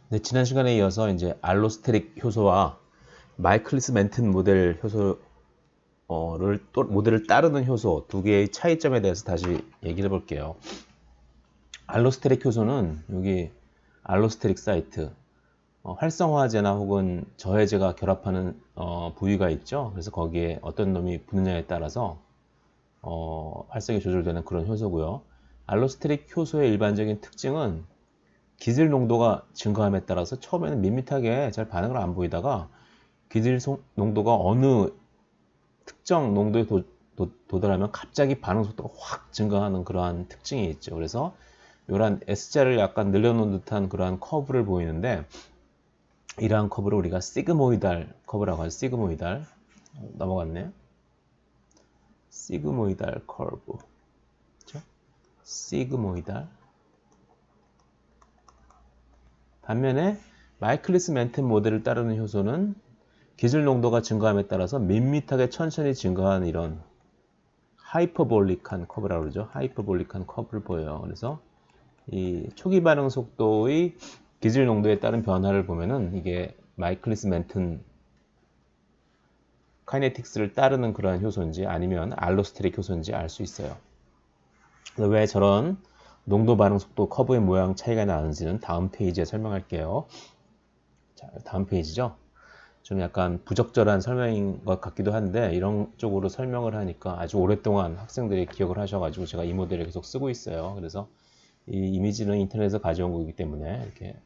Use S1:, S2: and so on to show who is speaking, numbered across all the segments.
S1: 네, 지난 시간에 이어서 이제 알로스테릭 효소와 마이클리스 멘튼 모델 효소를 또 모델을 따르는 효소 두 개의 차이점에 대해서 다시 얘기를 해볼게요. 알로스테릭 효소는 여기 알로스테릭 사이트, 활성화제나 혹은 저해제가 결합하는 부위가 있죠. 그래서 거기에 어떤 놈이 붙느냐에 따라서 활성이 조절되는 그런 효소고요. 알로스테릭 효소의 일반적인 특징은 기질 농도가 증가함에 따라서 처음에는 밋밋하게 잘 반응을 안 보이다가 기질 농도가 어느 특정 농도에 도달하면 갑자기 반응 속도가 확 증가하는 그러한 특징이 있죠. 그래서 이러한 S자를 약간 늘려놓은 듯한 그러한 커브를 보이는데, 이러한 커브를 우리가 시그모이달 커브라고 하죠. 시그모이달. 넘어갔네요. 시그모이달 커브. 그렇죠? 시그모이달. 반면에 마이클리스 멘튼 모델을 따르는 효소는 기질 농도가 증가함에 따라서 밋밋하게 천천히 증가하는 이런 하이퍼볼릭한 커브라고 그러죠. 하이퍼볼릭한 커브를 보여요. 그래서 이 초기 반응 속도의 기질 농도에 따른 변화를 보면은 이게 마이클리스 멘튼 카이네틱스를 따르는 그러한 효소인지 아니면 알로스테릭 효소인지 알 수 있어요. 왜 저런 농도 반응 속도 커브의 모양 차이가 나는지는 다음 페이지에 설명할게요. 자, 다음 페이지죠. 좀 약간 부적절한 설명인 것 같기도 한데 이런 쪽으로 설명을 하니까 아주 오랫동안 학생들이 기억을 하셔가지고 제가 이 모델을 계속 쓰고 있어요. 그래서 이 이미지는 인터넷에서 가져온 거기 때문에 이렇게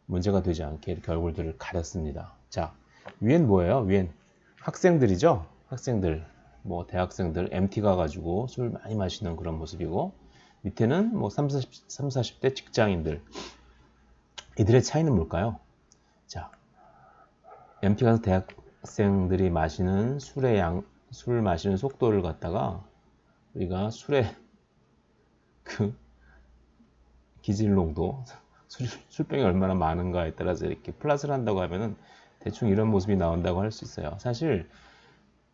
S1: 문제가 되지 않게 이렇게 얼굴들을 가렸습니다. 자, 위엔 뭐예요? 위엔 학생들이죠? 학생들, 뭐 대학생들 MT 가가지고 술 많이 마시는 그런 모습이고, 밑에는 뭐 30, 40대 직장인들. 이들의 차이는 뭘까요? 자, MT 가서 대학생들이 마시는 술 마시는 속도를 갖다가 우리가 술의 그 기질 농도, 술병이 얼마나 많은가에 따라서 이렇게 플러스를 한다고 하면은 대충 이런 모습이 나온다고 할 수 있어요. 사실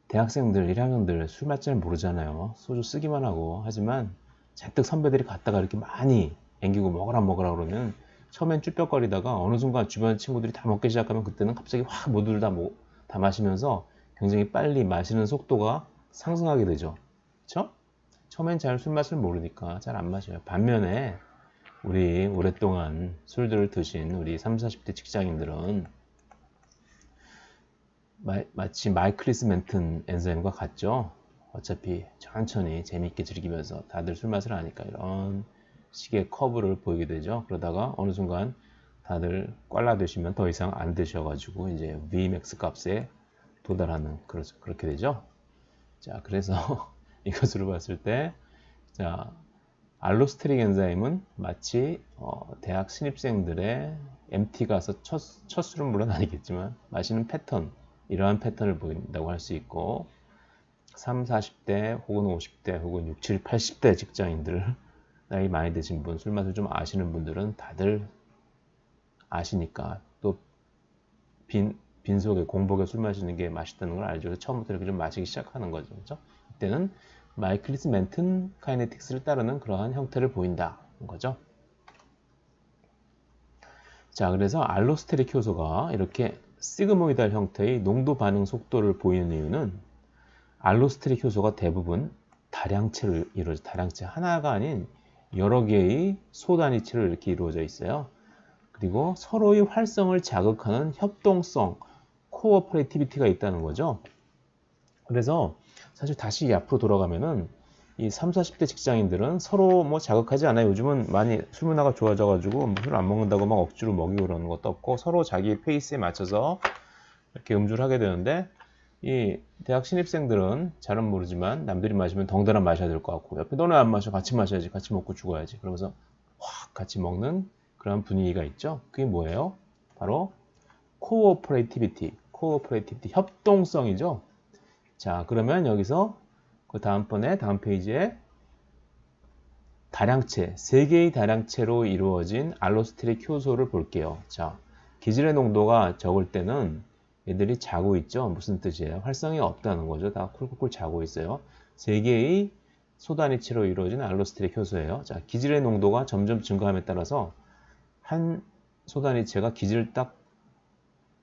S1: 대학생들, 1학년들 술 맛 잘 모르잖아요. 소주 쓰기만 하고. 하지만 잔뜩 선배들이 갔다가 이렇게 많이 앵기고 먹으라 그러면 처음엔 쭈뼛거리다가 어느 순간 주변 친구들이 다 먹기 시작하면 그때는 갑자기 확 모두들 다 마시면서 굉장히 빨리 마시는 속도가 상승하게 되죠. 그쵸? 처음엔 잘 술 맛을 모르니까 잘 안 마셔요. 반면에 우리 오랫동안 술들을 드신 우리 30, 40대 직장인들은 마치 마이클리스 멘튼 엔자임과 같죠. 어차피 천천히 재미있게 즐기면서 다들 술 맛을 아니까 이런 식의 커브를 보이게 되죠. 그러다가 어느 순간 다들 꽐라 되시면 더 이상 안 드셔가지고 이제 Vmax 값에 도달하는 그렇게 되죠. 자, 그래서 이것으로 봤을 때, 자, 알로스테릭 엔자임은 마치 대학 신입생들의 MT 가서 첫 술은 물론 아니겠지만 마시는 패턴, 이러한 패턴을 보인다고 할 수 있고, 3, 40대 혹은 50대 혹은 6, 7, 80대 직장인들, 나이 많이 드신 분, 술 맛을 좀 아시는 분들은 다들 아시니까 또 빈속에 공복에 술 마시는 게 맛있다는 걸 알죠. 그래서 처음부터 이렇게 좀 마시기 시작하는 거죠. 그렇죠? 이때는 마이클리스 멘튼 카이네틱스를 따르는 그러한 형태를 보인다는 거죠. 자, 그래서 알로스테릭 효소가 이렇게 시그모이달 형태의 농도 반응 속도를 보이는 이유는 알로스테릭 효소가 대부분 다량체로 이루어져, 다량체 하나가 아닌 여러 개의 소단위체로 이렇게 이루어져 있어요. 그리고 서로의 활성을 자극하는 협동성, 코어퍼레이티비티가 있다는 거죠. 그래서 사실 다시 앞으로 돌아가면은 이 30, 40대 직장인들은 서로 뭐 자극하지 않아요. 요즘은 많이 술 문화가 좋아져가지고 술 안 먹는다고 막 억지로 먹이고 그러는 것도 없고 서로 자기 페이스에 맞춰서 이렇게 음주를 하게 되는데, 이 대학 신입생들은 잘은 모르지만 남들이 마시면 덩달아 마셔야 될 것 같고, 옆에 너는 안 마셔, 같이 마셔야지, 같이 먹고 죽어야지, 그러면서 확 같이 먹는 그런 분위기가 있죠. 그게 뭐예요? 바로 코어퍼레이티비티, 협동성이죠. 자, 그러면 여기서 그 다음 페이지에 다량체, 3개의 다량체로 이루어진 알로스테릭 효소를 볼게요. 자, 기질의 농도가 적을 때는 얘들이 자고 있죠. 무슨 뜻이에요? 활성이 없다는 거죠. 다 쿨쿨쿨 자고 있어요. 3개의 소단위치로 이루어진 알로스테릭 효소예요. 자, 기질의 농도가 점점 증가함에 따라서 한 소단이체가 기질을 딱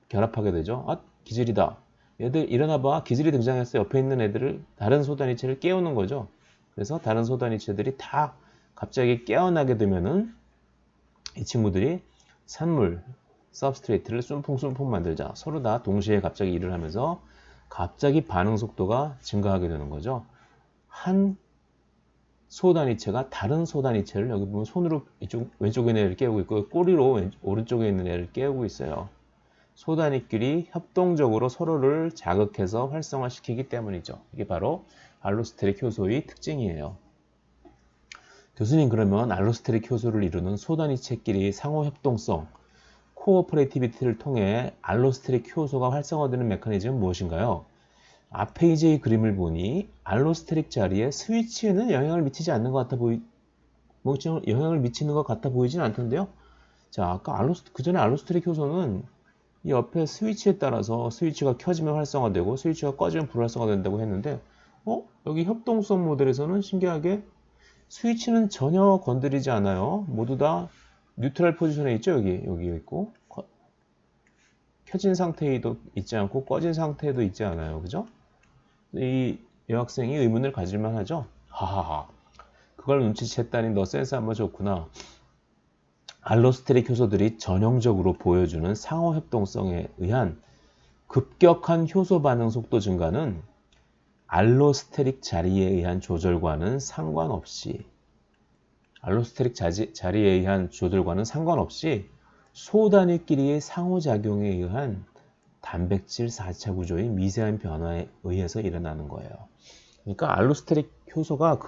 S1: 결합하게 되죠. 아, 기질이다. 얘들 일어나봐. 기질이 등장했어. 옆에 있는 애들을 다른 소단이체를 깨우는 거죠. 그래서 다른 소단이체들이 다 갑자기 깨어나게 되면은 이 친구들이 산물, 서브스트레이트를 쏨풍쏨풍 만들자. 서로 다 동시에 갑자기 일을 하면서 갑자기 반응 속도가 증가하게 되는 거죠. 한 소단위체가 다른 소단위체를 여기 보면 손으로 이쪽 왼쪽에 있는 애를 깨우고 있고 꼬리로 오른쪽에 있는 애를 깨우고 있어요. 소단위끼리 협동적으로 서로를 자극해서 활성화시키기 때문이죠. 이게 바로 알로스테릭 효소의 특징이에요. 교수님, 그러면 알로스테릭 효소를 이루는 소단위체끼리 상호협동성, 코오퍼레이티비티를 통해 알로스테릭 효소가 활성화되는 메커니즘은 무엇인가요? 앞에 이제 그림을 보니 알로스테릭 자리에 스위치에는 영향을 미치지 않는 것 같아 영향을 미치는 것 같아 보이진 않던데요. 자, 아까 그 전에 알로스테릭 효소는 이 옆에 스위치에 따라서 스위치가 켜지면 활성화되고 스위치가 꺼지면 불활성화된다고 했는데, 여기 협동성 모델에서는 신기하게 스위치는 전혀 건드리지 않아요. 모두 다 뉴트럴 포지션에 있죠. 여기 있고 켜진 상태에도 있지 않고 꺼진 상태에도 있지 않아요. 그죠? 이 여학생이 의문을 가질만 하죠. 하하하. 그걸 눈치챘다니 너 센스 한번 좋구나. 알로스테릭 효소들이 전형적으로 보여주는 상호협동성에 의한 급격한 효소 반응 속도 증가는 알로스테릭 자리에 의한 조절과는 상관없이 소단위끼리의 상호작용에 의한 단백질 4차 구조의 미세한 변화에 의해서 일어나는 거예요. 그러니까 알로스테릭 효소가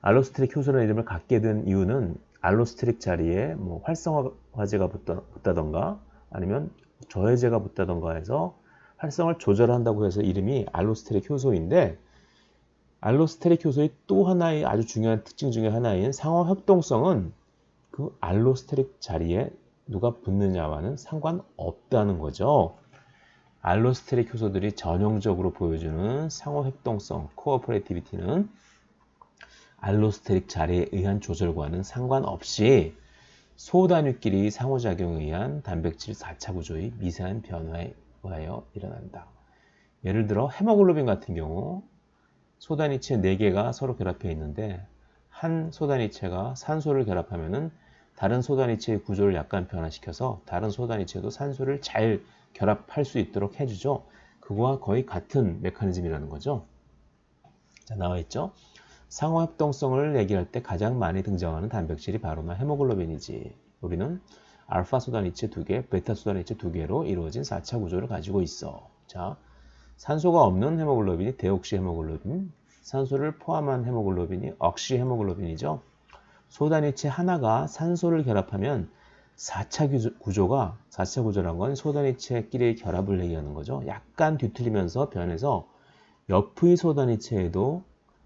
S1: 알로스테릭 효소라는 이름을 갖게 된 이유는 알로스테릭 자리에 뭐 활성화제가 붙다던가 아니면 저해제가 붙다던가 해서 활성을 조절한다고 해서 이름이 알로스테릭 효소인데, 알로스테릭 효소의 또 하나의 아주 중요한 특징 중에 하나인 상호협동성은 그 알로스테릭 자리에 누가 붙느냐와는 상관없다는 거죠. 알로스테릭 효소들이 전형적으로 보여주는 상호협동성, 코어퍼레이티비티는 알로스테릭 자리에 의한 조절과는 상관없이 소단위끼리 상호작용에 의한 단백질 4차 구조의 미세한 변화에 의하여 일어난다. 예를 들어 헤모글로빈 같은 경우 소단위체 4개가 서로 결합해 있는데 한 소단위체가 산소를 결합하면은 다른 소단위체의 구조를 약간 변화시켜서 다른 소단위체도 산소를 잘 결합할 수 있도록 해주죠. 그거와 거의 같은 메커니즘이라는 거죠. 자, 나와 있죠. 상호협동성을 얘기할 때 가장 많이 등장하는 단백질이 바로 헤모글로빈이지. 우리는 알파 소단위체 2개, 베타 소단위체 2개로 이루어진 4차 구조를 가지고 있어. 자, 산소가 없는 헤모글로빈이 데옥시 헤모글로빈, 산소를 포함한 헤모글로빈이 억시 헤모글로빈이죠. 소단위체 하나가 산소를 결합하면 4차 구조란 건 소단위체끼리의 결합을 얘기하는 거죠. 약간 뒤틀리면서 변해서 옆의 소단위체에도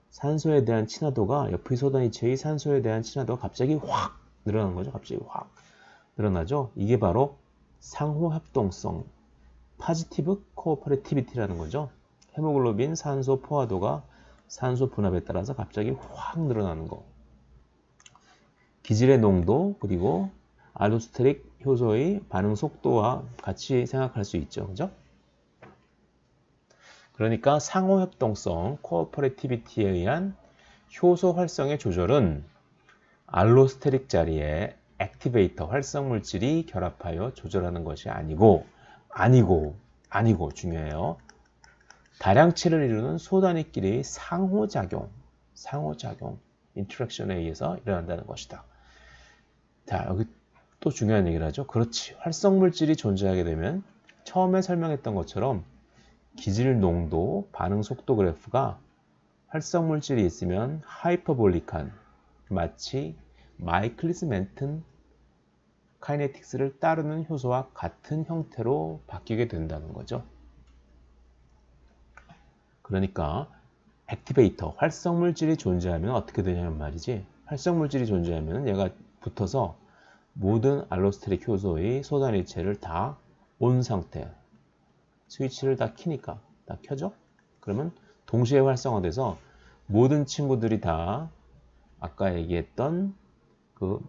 S1: 산소에 대한 친화도가 옆의 소단위체의 산소에 대한 친화도가 갑자기 확 늘어나는 거죠. 갑자기 확 늘어나죠. 이게 바로 상호협동성, 파지티브 코오퍼레티비티라는 거죠. 헤모글로빈 산소 포화도가 산소 분압에 따라서 갑자기 확 늘어나는 거. 기질의 농도 그리고 알로스테릭 효소의 반응 속도와 같이 생각할 수 있죠. 그죠? 그러니까 상호협동성, 코오퍼레티비티에 의한 효소 활성의 조절은 알로스테릭 자리에 액티베이터, 활성 물질이 결합하여 조절하는 것이 아니고 중요해요. 다량체를 이루는 소단위끼리의 상호작용, 인터랙션에 의해서 일어난다는 것이다. 자, 여기 또 중요한 얘기를 하죠. 그렇지. 활성 물질이 존재하게 되면 처음에 설명했던 것처럼 기질 농도, 반응 속도 그래프가 활성 물질이 있으면 하이퍼볼릭한, 마치 마이클리스 멘튼 카이네틱스를 따르는 효소와 같은 형태로 바뀌게 된다는 거죠. 그러니까 액티베이터, 활성 물질이 존재하면 어떻게 되냐면 말이지. 활성 물질이 존재하면 얘가 붙어서 모든 알로스테릭 효소의 소단위체를 다 온 상태, 스위치를 다 키니까 다 켜져? 그러면 동시에 활성화돼서 모든 친구들이 다 아까 얘기했던 그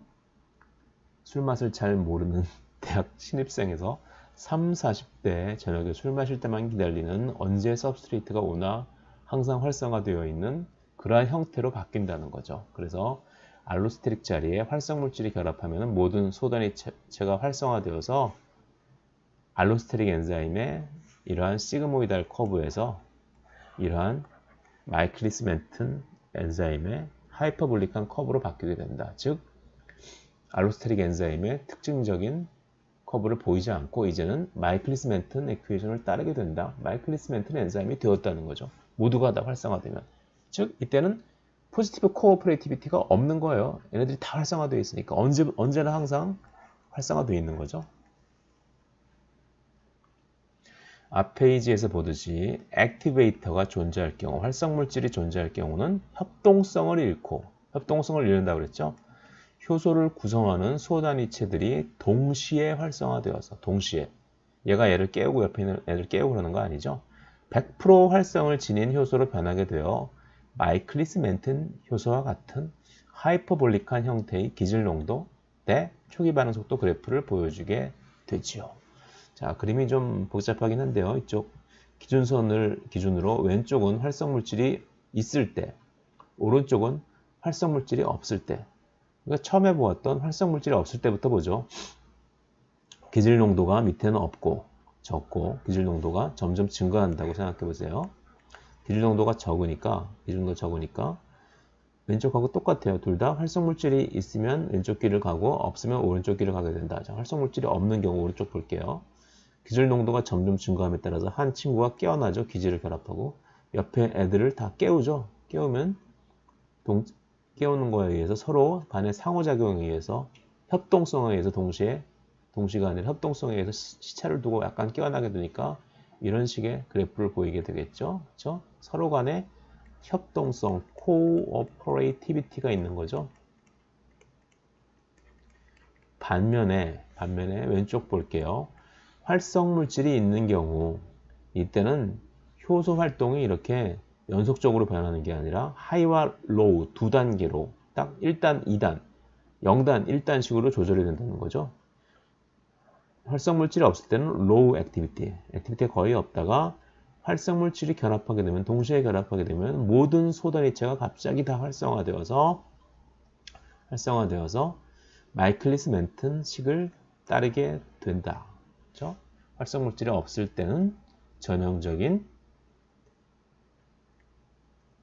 S1: 술 맛을 잘 모르는 대학 신입생에서 3, 40대 저녁에 술 마실 때만 기다리는 언제 सब스트레이트가 오나 항상 활성화되어 있는 그러한 형태로 바뀐다는 거죠. 그래서 알로스테릭 자리에 활성물질이 결합하면 모든 소단위체가 활성화되어서 알로스테릭 엔자임의 이러한 시그모이달 커브에서 이러한 마이클리스 멘튼 엔자임의 하이퍼볼릭한 커브로 바뀌게 된다. 즉 알로스테릭 엔자임의 특징적인 커브를 보이지 않고 이제는 마이클리스 멘튼 에퀴에이션을 따르게 된다. 마이클리스 멘튼 엔자임이 되었다는 거죠. 모두가 다 활성화되면. 즉 이때는 포지티브 코오퍼레이티비티가 없는 거예요. 얘네들이 다 활성화되어 있으니까 언제나 항상 활성화되어 있는 거죠. 앞 페이지에서 보듯이 액티베이터가 존재할 경우, 활성물질이 존재할 경우는 협동성을 잃고, 협동성을 잃는다고 그랬죠. 효소를 구성하는 소단위체들이 동시에 활성화되어서, 동시에. 얘가 얘를 깨우고 옆에 있는 애를 깨우고 그러는 거 아니죠. 100% 활성을 지닌 효소로 변하게 되어 마이클리스 멘튼 효소와 같은 하이퍼볼릭한 형태의 기질 농도 대 초기 반응 속도 그래프를 보여주게 되지요. 자, 그림이 좀 복잡하긴 한데요. 이쪽 기준선을 기준으로 왼쪽은 활성물질이 있을 때, 오른쪽은 활성물질이 없을 때. 그러니까 처음에 보았던 활성물질이 없을 때부터 보죠. 기질 농도가 밑에는 없고 적고 기질 농도가 점점 증가한다고 생각해 보세요. 기질 농도가 적으니까 왼쪽하고 똑같아요. 둘 다 활성물질이 있으면 왼쪽 길을 가고 없으면 오른쪽 길을 가게 된다. 자, 활성물질이 없는 경우 오른쪽 볼게요. 기질 농도가 점점 증가함에 따라서 한 친구가 깨어나죠. 기질을 결합하고 옆에 애들을 다 깨우죠. 깨우면 깨우는 거에 의해서 서로 간의 상호작용에 의해서 협동성에 의해서 동시간에 협동성에 의해서 시차를 두고 약간 깨어나게 되니까 이런 식의 그래프를 보이게 되겠죠. 그렇죠? 서로 간의 협동성, 코오퍼레이티비티가 있는 거죠. 반면에 왼쪽 볼게요. 활성물질이 있는 경우 이때는 효소 활동이 이렇게 연속적으로 변하는 게 아니라 하이와 로우 두 단계로 딱 1단, 2단, 0단, 1단식으로 조절이 된다는 거죠. 활성물질이 없을 때는 로우 액티비티가 거의 없다가 활성물질이 결합하게 되면 동시에 결합하게 되면 모든 소단위체가 갑자기 다 활성화되어서 마이클리스 멘튼 식을 따르게 된다. 그렇죠? 활성물질이 없을 때는 전형적인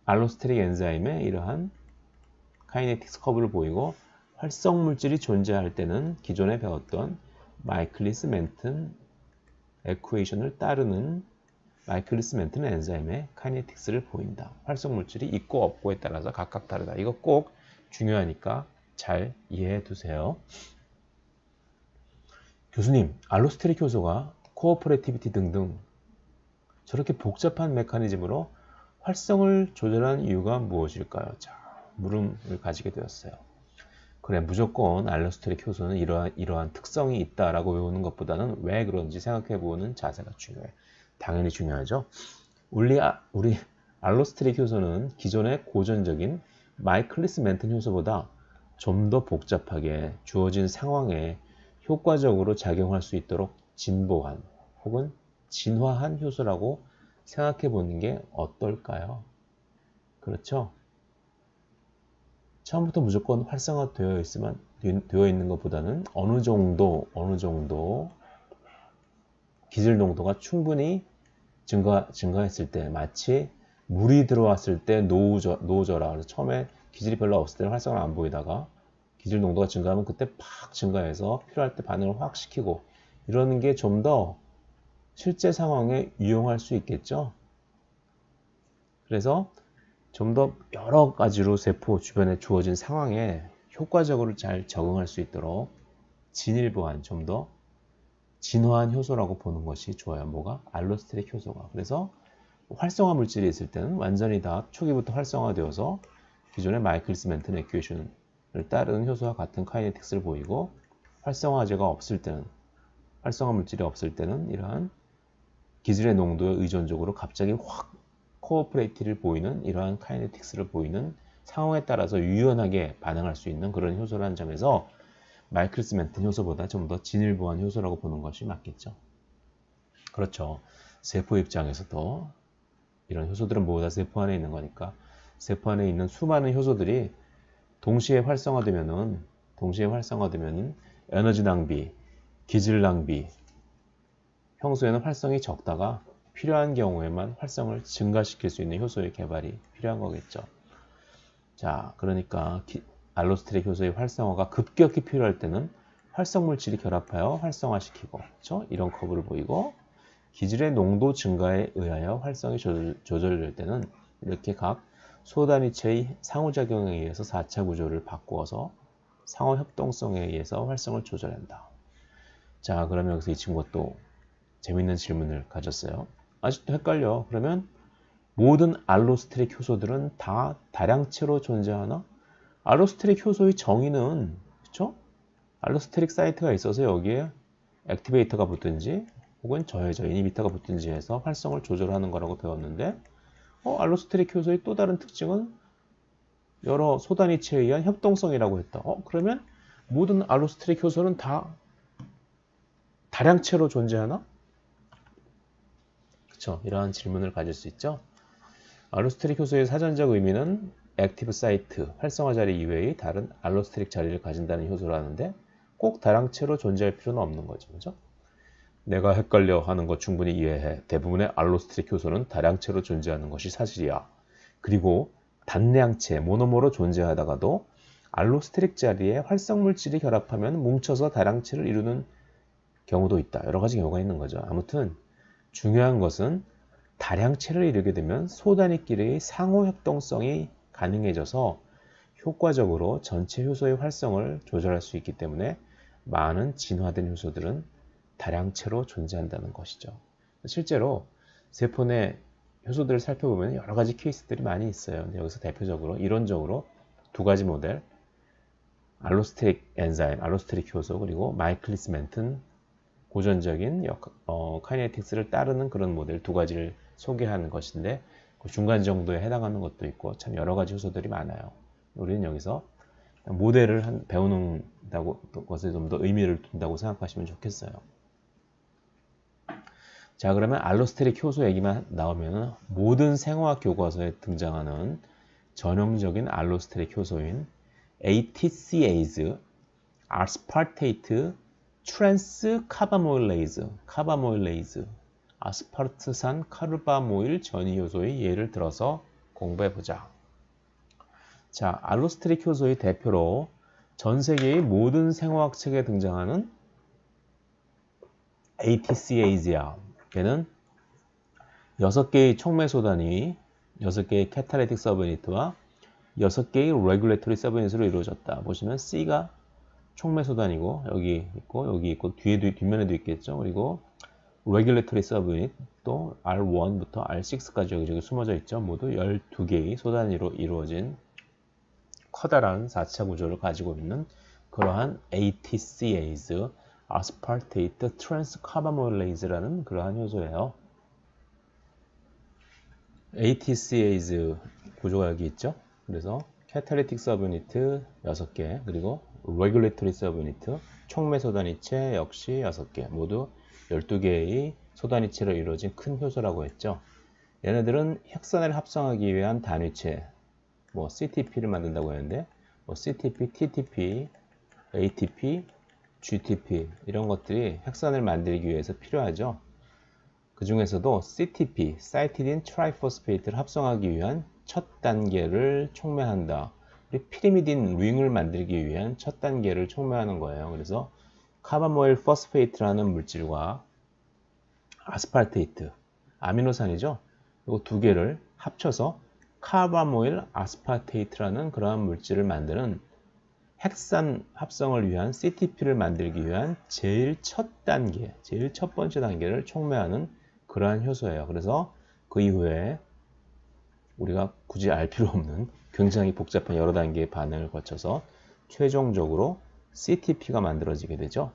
S1: 알로스테릭 엔자임의 이러한 카이네틱스 커브를 보이고 활성물질이 존재할 때는 기존에 배웠던 마이클리스 멘튼 에쿠에이션을 따르는 마이클리스 멘튼 엔자임의 카이네틱스를 보인다. 활성물질이 있고 없고에 따라서 각각 다르다. 이거 꼭 중요하니까 잘 이해해 두세요. 교수님, 알로스테릭 효소가 코오퍼레이티비티 등등 저렇게 복잡한 메커니즘으로 활성을 조절하는 이유가 무엇일까요? 자, 물음을 가지게 되었어요. 그래, 무조건 알로스테릭 효소는 이러한 특성이 있다라고 외우는 것보다는 왜 그런지 생각해보는 자세가 중요해요. 당연히 중요하죠. 우리 알로스테릭 효소는 기존의 고전적인 마이클리스 멘튼 효소보다 좀 더 복잡하게 주어진 상황에 효과적으로 작용할 수 있도록 진보한 혹은 진화한 효소라고 생각해 보는 게 어떨까요? 그렇죠? 처음부터 무조건 활성화되어 있는 것보다는 어느 정도 기질 농도가 충분히 증가했을 때 마치 물이 들어왔을 때 노우저라 그래서 처음에 기질이 별로 없을 때는 활성화가 안 보이다가 기질 농도가 증가하면 그때 팍 증가해서 필요할 때 반응을 확 시키고 이러는 게 좀 더 실제 상황에 유용할 수 있겠죠. 그래서 좀 더 여러 가지로 세포 주변에 주어진 상황에 효과적으로 잘 적응할 수 있도록 진일보한 좀 더 진화한 효소라고 보는 것이 좋아요. 뭐가? 알로스테릭 효소가. 그래서 활성화 물질이 있을 때는 완전히 다 초기부터 활성화되어서 기존의 마이클리스 멘튼 에큐에이션을 따르는 효소와 같은 카이네틱스를 보이고 활성화 물질이 없을 때는 이러한 기질의 농도에 의존적으로 갑자기 확 코오퍼레이티를 보이는 이러한 카이네틱스를 보이는 상황에 따라서 유연하게 반응할 수 있는 그런 효소라는 점에서 마이클스 멘튼 효소보다 좀 더 진일보한 효소라고 보는 것이 맞겠죠. 그렇죠. 세포 입장에서도 이런 효소들은 모두 다 세포 안에 있는 거니까 세포 안에 있는 수많은 효소들이 동시에 활성화되면은 에너지 낭비, 기질 낭비, 평소에는 활성이 적다가 필요한 경우에만 활성을 증가시킬 수 있는 효소의 개발이 필요한 거겠죠. 자, 그러니까 알로스테릭 효소의 활성화가 급격히 필요할 때는 활성 물질이 결합하여 활성화시키고, 그렇죠? 이런 커브를 보이고, 기질의 농도 증가에 의하여 활성이 조절될 때는 이렇게 각 소단위체의 상호작용에 의해서 4차 구조를 바꾸어서 상호협동성에 의해서 활성을 조절한다. 자, 그러면 여기서 이 친구가 또 재밌는 질문을 가졌어요. 아직도 헷갈려. 그러면 모든 알로스테릭 효소들은 다 다량체로 존재하나? 알로스테릭 효소의 정의는, 그쵸? 알로스테릭 사이트가 있어서 여기에 액티베이터가 붙든지 혹은 저해저 이니비터가 붙든지 해서 활성을 조절하는 거라고 배웠는데 알로스테릭 효소의 또 다른 특징은 여러 소단위체에 의한 협동성이라고 했다. 그러면 모든 알로스테릭 효소는 다 다량체로 존재하나? 그쵸? 이러한 질문을 가질 수 있죠. 알로스테릭 효소의 사전적 의미는 액티브 사이트, 활성화 자리 이외의 다른 알로스테릭 자리를 가진다는 효소라는데 꼭 다량체로 존재할 필요는 없는 거죠. 그죠? 내가 헷갈려 하는 거 충분히 이해해. 대부분의 알로스테릭 효소는 다량체로 존재하는 것이 사실이야. 그리고 단량체, 모노모로 존재하다가도 알로스테릭 자리에 활성 물질이 결합하면 뭉쳐서 다량체를 이루는 경우도 있다. 여러 가지 경우가 있는 거죠. 아무튼 중요한 것은 다량체를 이루게 되면 소단위끼리의 상호협동성이 가능해져서 효과적으로 전체 효소의 활성을 조절할 수 있기 때문에 많은 진화된 효소들은 다량체로 존재한다는 것이죠. 실제로 세포 내 효소들을 살펴보면 여러 가지 케이스들이 많이 있어요. 근데 여기서 대표적으로 이론적으로 두 가지 모델, 알로스테릭 엔자임, 알로스테릭 효소, 그리고 마이클리스 멘튼 고전적인 카이네틱스를 따르는 그런 모델 두 가지를 소개하는 것인데 그 중간 정도에 해당하는 것도 있고 참 여러 가지 효소들이 많아요. 우리는 여기서 모델을 배우는 것에 좀 더 의미를 둔다고 생각하시면 좋겠어요. 자, 그러면 알로스테릭 효소 얘기만 나오면 모든 생화학 교과서에 등장하는 전형적인 알로스테릭 효소인 ATCase, 아스파르테이트 트랜스 카바모일레이즈, 아스파르트산 카르바모일 전이 효소의 예를 들어서 공부해 보자. 자, 알로스테릭 효소의 대표로 전 세계의 모든 생화학 책에 등장하는 ATCase야. 얘는 6개의 촉매소단이 6개의 캐탈리틱 서브유닛과 6개의 레귤레토리 서브유닛으로 이루어졌다. 보시면 C가 촉매소단이고 여기 있고 뒷면에도 있겠죠. 그리고 레귤레토리 서브유닛 또 R1부터 R6까지 여기저기 숨어져 있죠. 모두 12개의 소단위로 이루어진 커다란 4차 구조를 가지고 있는 그러한 ATCase, 아스파르테이트 트랜스 카바모일레이즈라는 그러한 효소예요. ATCase 구조가 여기 있죠. 그래서 캐탈리틱 서브유니트 6개, 그리고 레귤레토리 서브유니트, 촉매소단위체 역시 6개, 모두 12개의 소단위체로 이루어진 큰 효소라고 했죠. 얘네들은 헥산을 합성하기 위한 단위체, CTP를 만든다고 했는데 CTP, TTP, ATP, GTP 이런 것들이 헥산을 만들기 위해서 필요하죠. 그 중에서도 CTP, 사이티딘 트라이포스페이트를 합성하기 위한 첫 단계를 촉매한다. 우리 피리미딘 링을 만들기 위한 첫 단계를 촉매하는 거예요. 그래서 카바모일 포스페이트라는 물질과 아스파르테이트, 아미노산이죠. 이거 두 개를 합쳐서 카바모일 아스파르테이트라는 그러한 물질을 만드는 헥산 합성을 위한 CTP를 만들기 위한 제일 첫 번째 단계를 촉매하는 그러한 효소예요. 그래서 그 이후에 우리가 굳이 알 필요 없는 굉장히 복잡한 여러 단계의 반응을 거쳐서 최종적으로 CTP가 만들어지게 되죠.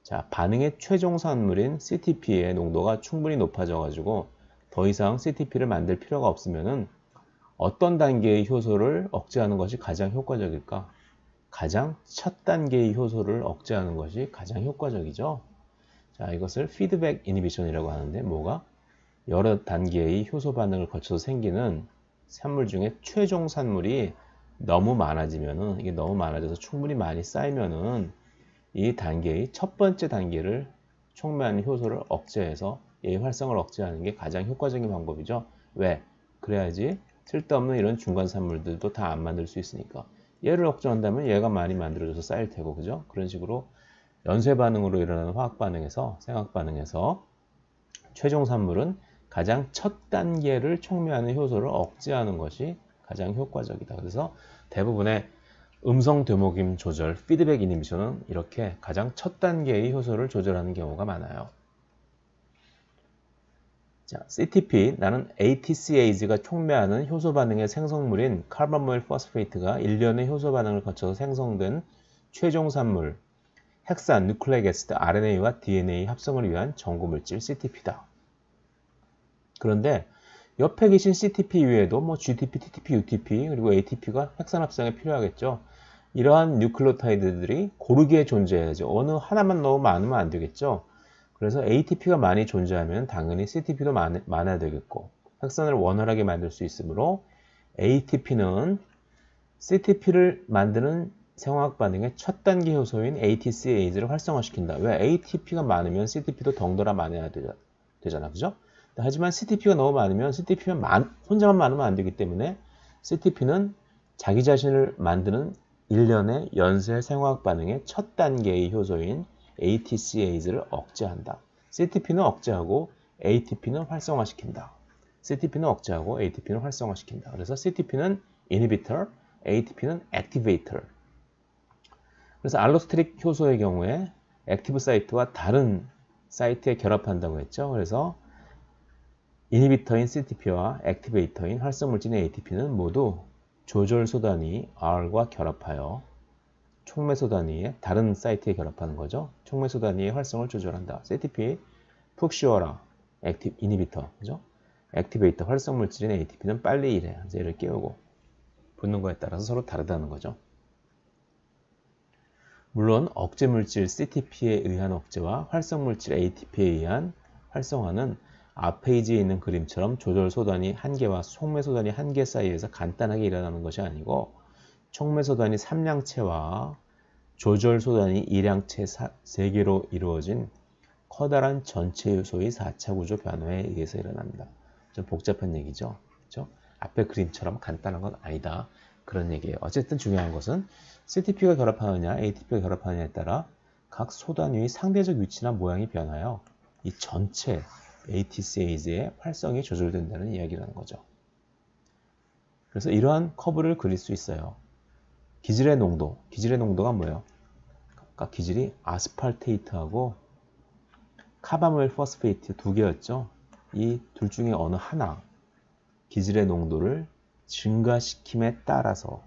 S1: 자, 반응의 최종 산물인 CTP의 농도가 충분히 높아져 가지고 더 이상 CTP를 만들 필요가 없으면은 어떤 단계의 효소를 억제하는 것이 가장 효과적일까? 가장 첫 단계의 효소를 억제하는 것이 가장 효과적이죠. 자, 이것을 피드백 이니비션이라고 하는데 뭐가? 여러 단계의 효소 반응을 거쳐서 생기는 산물 중에 최종 산물이 너무 많아지면은, 이게 너무 많아져서 충분히 많이 쌓이면은 이 단계의 첫 번째 단계를 촉매하는 효소를 억제해서 얘의 활성을 억제하는 게 가장 효과적인 방법이죠. 왜? 그래야지 쓸데없는 이런 중간 산물들도 다 안 만들 수 있으니까. 얘를 억제한다면 얘가 많이 만들어져서 쌓일 테고, 그죠? 그런 식으로 연쇄 반응으로 일어나는 화학 반응에서, 생학 반응에서 최종 산물은 가장 첫 단계를 촉매하는 효소를 억제하는 것이 가장 효과적이다. 그래서 대부분의 음성 되모김 조절, 피드백 이니비션은 이렇게 가장 첫 단계의 효소를 조절하는 경우가 많아요. 자, CTP, 나는 ATCase가 촉매하는 효소 반응의 생성물인 카르바모일 포스페이트가 일련의 효소 반응을 거쳐서 생성된 최종 산물, 핵산, 누클레익 애시드, RNA와 DNA 합성을 위한 전구물질 CTP다. 그런데 옆에 계신 CTP 외에도 뭐 GTP, TTP, UTP, 그리고 ATP가 핵산 합성에 필요하겠죠. 이러한 뉴클레오타이드들이 고르게 존재해야죠. 어느 하나만 너무 많으면 안 되겠죠. 그래서 ATP가 많이 존재하면 당연히 CTP도 많아야 되겠고, 핵산을 원활하게 만들 수 있으므로 ATP는 CTP를 만드는 생화학 반응의 첫 단계 효소인 ATCase를 활성화시킨다. 왜? ATP가 많으면 CTP도 덩달아 많아야 되잖아. 그죠? 하지만 CTP가 너무 많으면 CTP만 혼자만 많으면 안 되기 때문에 CTP는 자기 자신을 만드는 일련의 연쇄 생화학 반응의 첫 단계의 효소인 ATCase를 억제한다. CTP는 억제하고 ATP는 활성화시킨다. CTP는 억제하고 ATP는 활성화시킨다. 그래서 CTP는 inhibitor, ATP는 activator. 그래서 알로스테릭 효소의 경우에 액티브 사이트와 다른 사이트에 결합한다고 했죠. 그래서 이니비터인 CTP와 액티베이터인 활성물질인 ATP는 모두 조절소단위 R과 결합하여 촉매소단위의 다른 사이트에 결합하는 거죠. 촉매소단위의 활성을 조절한다. CTP 푹 쉬어라. 이니비터, 그죠? 액티베이터 활성물질인 ATP는 빨리 일해. 얘를 깨우고 붙는 거에 따라서 서로 다르다는 거죠. 물론 억제물질 CTP에 의한 억제와 활성물질 ATP에 의한 활성화는 앞 페이지에 있는 그림처럼 조절소단위 1개와 촉매소단위 1개 사이에서 간단하게 일어나는 것이 아니고 촉매소단위 3량체와 조절소단위 2량체 3개로 이루어진 커다란 전체 요소의 4차 구조 변화에 의해서 일어납니다. 좀 복잡한 얘기죠. 그렇죠? 앞에 그림처럼 간단한 건 아니다. 그런 얘기예요. 어쨌든 중요한 것은 CTP가 결합하느냐 ATP가 결합하느냐에 따라 각 소단위의 상대적 위치나 모양이 변하여 이 전체 ATCase의 활성이 조절된다는 이야기라는 거죠. 그래서 이러한 커브를 그릴 수 있어요. 기질의 농도가 뭐예요? 아까 기질이 아스팔테이트하고 카바모일 포스페이트 두 개였죠. 이 둘 중에 어느 하나 기질의 농도를 증가시킴에 따라서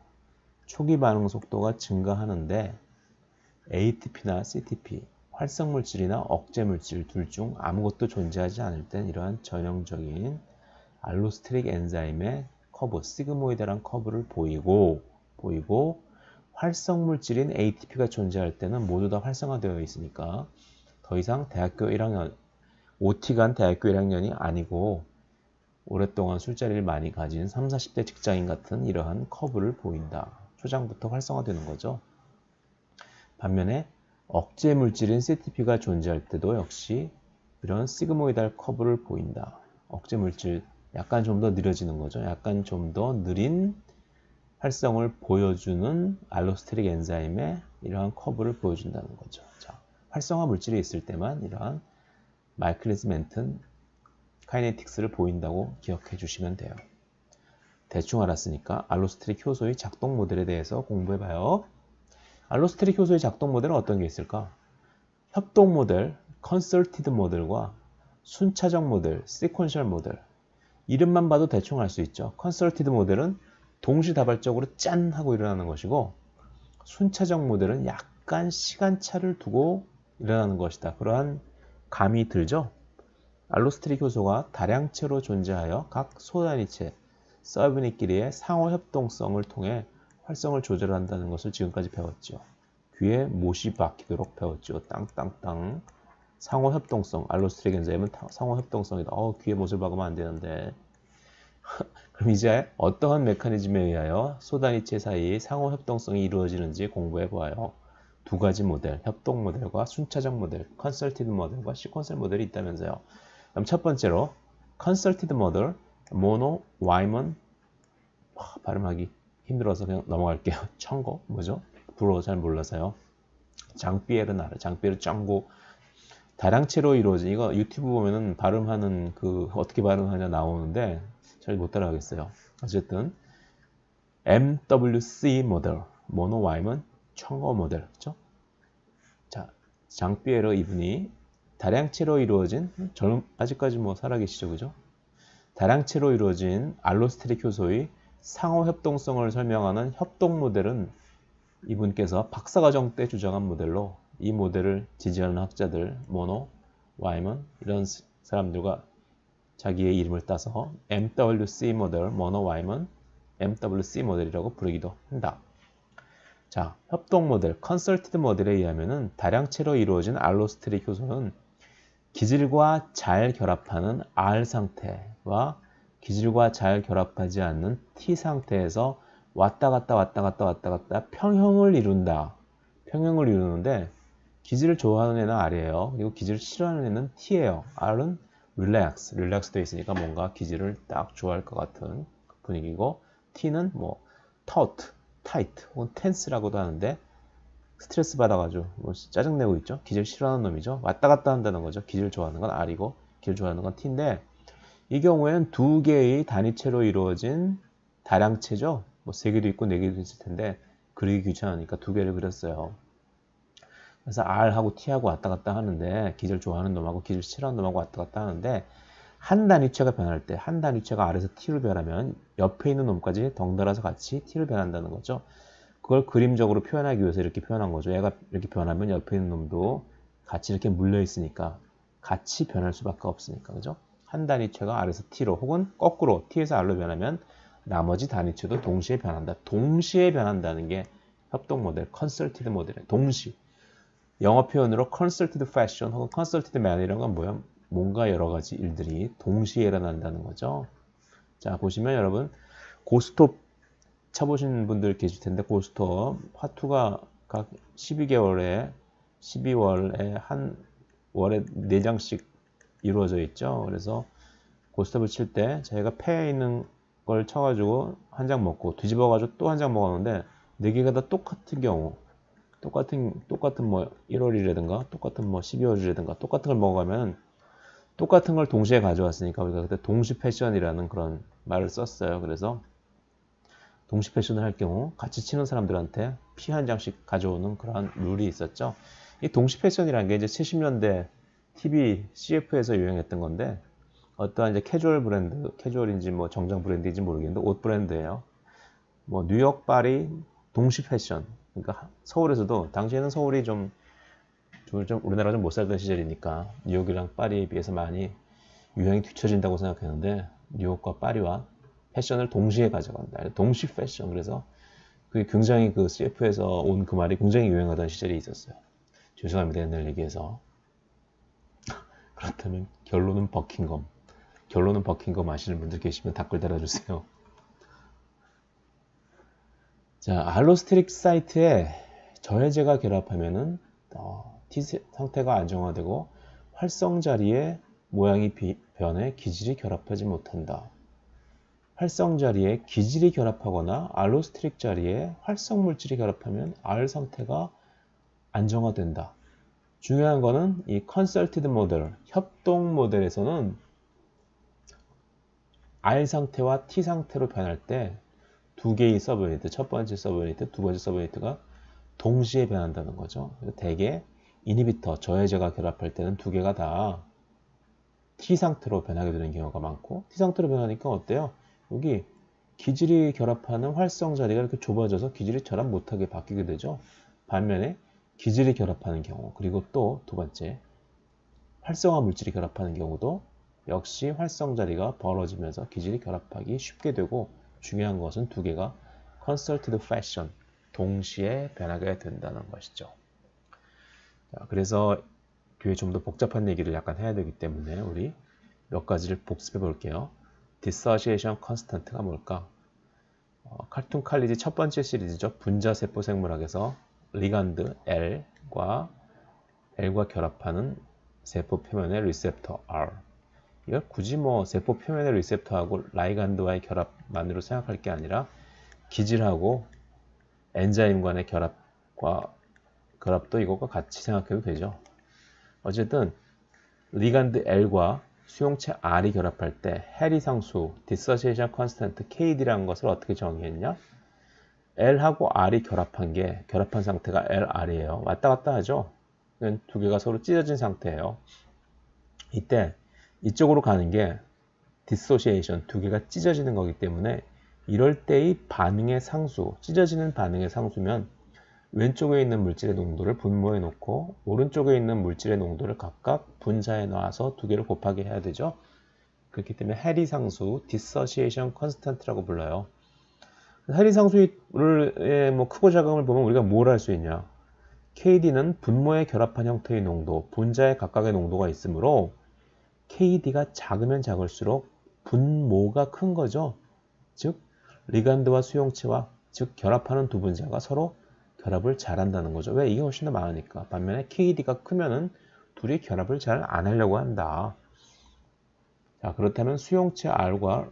S1: 초기 반응 속도가 증가하는데 ATP나 CTP, 활성물질이나 억제물질 둘 중 아무것도 존재하지 않을 땐 이러한 전형적인 알로스테릭 엔자임의 커브, 시그모이드란 커브를 보이고 활성물질인 ATP가 존재할 때는 모두 다 활성화되어 있으니까 더 이상 대학교 1학년, OT 간 대학교 1학년이 아니고 오랫동안 술자리를 많이 가진 30, 40대 직장인 같은 이러한 커브를 보인다. 초장부터 활성화되는 거죠. 반면에 억제 물질인 CTP가 존재할 때도 역시 이런 시그모이달 커브를 보인다. 억제 물질 약간 좀 더 느려지는 거죠. 약간 좀 더 느린 활성을 보여주는 알로스테릭 엔자임의 이러한 커브를 보여준다는 거죠. 자, 활성화 물질이 있을 때만 이러한 마이클리스 멘튼 카이네틱스를 보인다고 기억해 주시면 돼요. 대충 알았으니까 알로스테릭 효소의 작동 모델에 대해서 공부해 봐요. 알로스테릭 효소의 작동 모델은 어떤 게 있을까? 협동 모델, 컨설티드 모델과 순차적 모델, 시퀀셜 모델. 이름만 봐도 대충 알 수 있죠. 컨설티드 모델은 동시다발적으로 짠 하고 일어나는 것이고 순차적 모델은 약간 시간차를 두고 일어나는 것이다. 그러한 감이 들죠. 알로스테릭 효소가 다량체로 존재하여 각 소단위체, 서브유닛끼리의 상호 협동성을 통해 활성을 조절한다는 것을 지금까지 배웠죠. 귀에 못이 박히도록 배웠죠. 땅땅땅. 상호 협동성, 알로스트릭 엔자임은 상호 협동성이다. 귀에 못을 박으면 안 되는데. 그럼 이제 어떠한 메커니즘에 의하여 소단위체 사이 상호 협동성이 이루어지는지 공부해 보아요. 두 가지 모델, 협동 모델과 순차적 모델, 컨설티드 모델과 시퀀셜 모델이 있다면서요. 그럼 첫 번째로 컨설티드 모델, 모노, 와이먼, 발음하기 힘들어서 그냥 넘어갈게요. 청고, 뭐죠? 불어 잘 몰라서요. 장삐에르 알아. 장삐에르 짱고. 다량체로 이루어진, 이거 유튜브 보면은 발음하는 어떻게 발음하냐 나오는데 잘 못 따라가겠어요. 어쨌든 MWC 모델, 모노 와이먼 청거 모델, 그렇죠? 자, 장피에르 이분이 다량체로 이루어진, 아직까지 뭐 살아계시죠, 그죠? 다량체로 이루어진 알로스테릭 효소의 상호 협동성을 설명하는 협동 모델은 이분께서 박사과정 때 주장한 모델로, 이 모델을 지지하는 학자들, 모노, 와이먼 이런 사람들과 자기의 이름을 따서 MWC 모델, 모노 와이먼, MWC 모델이라고 부르기도 한다. 자, 협동 모델, 컨설티드 모델에 의하면은 다량체로 이루어진 알로스테릭 효소는 기질과 잘 결합하는 R 상태와 기질과 잘 결합하지 않는 T 상태에서 왔다 갔다 평형을 이룬다. 평형을 이루는데 기질을 좋아하는 애는 R이에요. 그리고 기질을 싫어하는 애는 T예요. R은 릴렉스 되어 있으니까 뭔가 기질을 딱 좋아할 것 같은 분위기고, T는 뭐 taut, tight 혹은 tense라고도 하는데 스트레스 받아가지고 뭐 짜증내고 있죠. 기질 싫어하는 놈이죠. 왔다 갔다 한다는 거죠. 기질 좋아하는 건 R이고 기질 좋아하는 건 T인데, 이 경우에는 두 개의 단위체로 이루어진 다량체죠. 뭐 세 개도 있고 네 개도 있을 텐데 그리기 귀찮으니까 두 개를 그렸어요. 그래서 R하고 T하고 왔다 갔다 하는데, 기질 좋아하는 놈하고 기질 싫어하는 놈하고 왔다 갔다 하는데, 한 단위체가 변할 때, 한 단위체가 R에서 T로 변하면 옆에 있는 놈까지 덩달아서 같이 T로 변한다는 거죠. 그걸 그림적으로 표현하기 위해서 이렇게 표현한 거죠. 얘가 이렇게 변하면 옆에 있는 놈도 같이 이렇게 물려 있으니까 같이 변할 수밖에 없으니까, 그죠? 한 단위체가 R에서 T로 혹은 거꾸로 T에서 R로 변하면 나머지 단위체도 동시에 변한다. 동시에 변한다는 게 협동 모델, 컨설티드 모델의 동시. 영어 표현으로 concerted fashion 혹은 concerted manner이라는 건 뭐야? 뭔가 여러 가지 일들이 동시에 일어난다는 거죠. 자, 보시면 여러분 고스톱 쳐보신 분들 계실 텐데, 고스톱 화투가 각 12월에 한 월에 4장씩 이루어져 있죠. 그래서 고스톱을 칠 때 저희가 패에 있는 걸 쳐가지고 한 장 먹고 뒤집어가지고 또 한 장 먹었는데 4개가 다 똑같은 경우, 똑같은 뭐 1월이라든가 똑같은 뭐 12월이라든가 똑같은 걸 먹어가면 똑같은 걸 동시에 가져왔으니까 우리가 그때 동시 패션이라는 그런 말을 썼어요. 그래서 동시 패션을 할 경우 같이 치는 사람들한테 피 한 장씩 가져오는 그런 룰이 있었죠. 이 동시 패션이라는 게 이제 70년대 TV, CF에서 유행했던 건데, 어떠한 이제 캐주얼 브랜드, 캐주얼인지 뭐 정장 브랜드인지 모르겠는데 옷 브랜드예요. 뭐 뉴욕, 파리 동시 패션. 그러니까 서울에서도, 당시에는 서울이 좀 우리나라 좀 못 살던 시절이니까 뉴욕이랑 파리에 비해서 많이 유행이 뒤처진다고 생각했는데, 뉴욕과 파리와 패션을 동시에 가져간다. 동시 패션. 그래서 그게 굉장히 그 CF에서 온 그 말이 굉장히 유행하던 시절이 있었어요. 죄송합니다. 옛날 얘기해서. 그렇다면 결론은 버킹엄 아시는 분들 계시면 댓글 달아주세요. 자, 알로스테릭 사이트에 저해제가 결합하면은 T 상태가 안정화되고 활성 자리에 모양이 변해 기질이 결합하지 못한다. 활성 자리에 기질이 결합하거나 알로스테릭 자리에 활성 물질이 결합하면 R 상태가 안정화된다. 중요한 거는 이 컨설티드 모델, 협동 모델에서는 R 상태와 T 상태로 변할 때 두 개의 서브유니트, 첫 번째 서브유니트, 두 번째 서브유니트가 동시에 변한다는 거죠. 대개 이니비터, 저해제가 결합할 때는 두 개가 다 T 상태로 변하게 되는 경우가 많고, T 상태로 변하니까 어때요? 여기 기질이 결합하는 활성 자리가 이렇게 좁아져서 기질이 결합 못하게 바뀌게 되죠. 반면에 기질이 결합하는 경우, 그리고 또 두 번째 활성화 물질이 결합하는 경우도 역시 활성 자리가 벌어지면서 기질이 결합하기 쉽게 되고, 중요한 것은 두 개가 concerted fashion, 동시에 변하게 된다는 것이죠. 자, 그래서 뒤에 좀 더 복잡한 얘기를 약간 해야 되기 때문에 우리 몇 가지를 복습해 볼게요. dissociation constant가 뭘까? 칼툰 칼리지 첫 번째 시리즈죠. 분자세포 생물학에서 리간드 L과 결합하는 세포 표면의 리셉터 R. 이걸 굳이 뭐 세포 표면의 리셉터하고 라이간드와의 결합만으로 생각할 게 아니라 기질하고 엔자임 간의 결합도 이것과 같이 생각해도 되죠. 어쨌든 리간드 L과 수용체 R이 결합할 때 해리상수 dissociation constant KD라는 것을 어떻게 정의했냐? L하고 R이 결합한 상태가 LR이에요. 왔다 갔다 하죠. 두 개가 서로 찢어진 상태예요. 이때 이쪽으로 가는 게 dissociation, 두 개가 찢어지는 거기 때문에 이럴 때의 반응의 상수, 찢어지는 반응의 상수면 왼쪽에 있는 물질의 농도를 분모해 놓고 오른쪽에 있는 물질의 농도를 각각 분자해 놔서 두 개를 곱하게 해야 되죠. 그렇기 때문에 해리상수, dissociation constant라고 불러요. 해리상수의 뭐 크고 작음을 보면 우리가 뭘 할 수 있냐? KD는 분모에 결합한 형태의 농도, 분자의 각각의 농도가 있으므로 KD가 작으면 작을수록 분모가 큰 거죠. 즉 리간드와 수용체와 즉 결합하는 두 분자가 서로 결합을 잘 한다는 거죠. 왜? 이게 훨씬 더 많으니까. 반면에 KD가 크면은 둘이 결합을 잘 안 하려고 한다. 자, 그렇다면 수용체 R과